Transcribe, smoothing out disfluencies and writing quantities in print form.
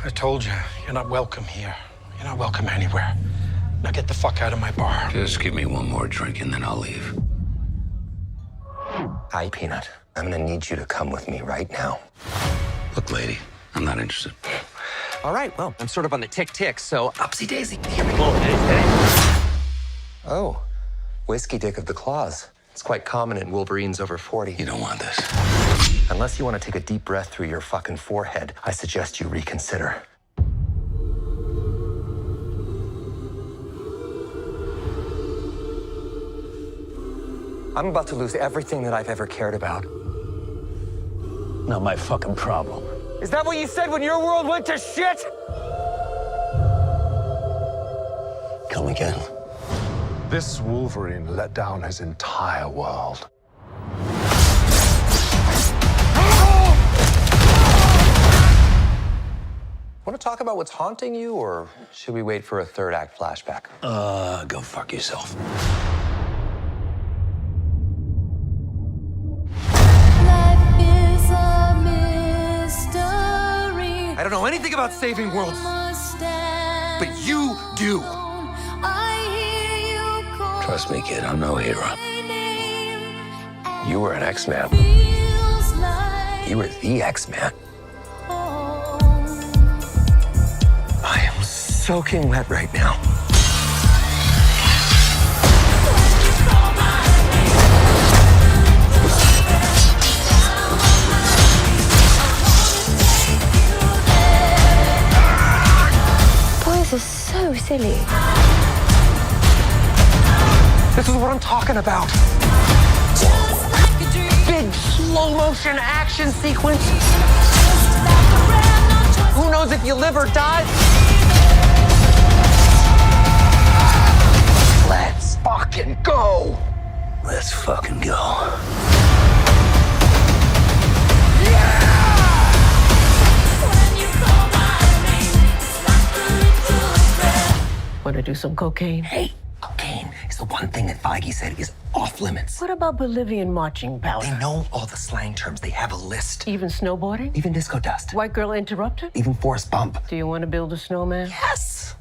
I told you, you're not welcome here. You're not welcome anywhere. Now get the fuck out of my bar. Just give me one more drink and then I'll leave. Hi, Peanut. I'm gonna need you to come with me right now. Look, lady, I'm not interested. All right, well, I'm sort of on the tick-tick, so upsy daisy. Oh, whiskey dick of the claws. It's quite common in Wolverines over 40. You don't want this. Unless you want to take a deep breath through your fucking forehead, I suggest you reconsider. I'm about to lose everything that I've ever cared about. Not my fucking problem. Is that what you said when your world went to shit? Come again. This Wolverine let down his entire world. Want to talk about what's haunting you, or should we wait for a third act flashback? Go fuck yourself. I don't know anything about saving worlds, but you do. Trust me, kid, I'm no hero. You were an X-Man. You were the X-Man. I am soaking wet right now. Boys are so silly. This is what I'm talking about. Big slow-motion action sequence. Who knows if you live or die? Let's fucking go. Let's fucking go. Want to do some cocaine? Hey, cocaine is the one thing that Feige said is off limits. What about Bolivian marching They powder? know all the slang terms. They have a list. Even snowboarding? Even disco dust. White girl interrupted? Even Forrest Bump. Do you want to build a snowman? Yes!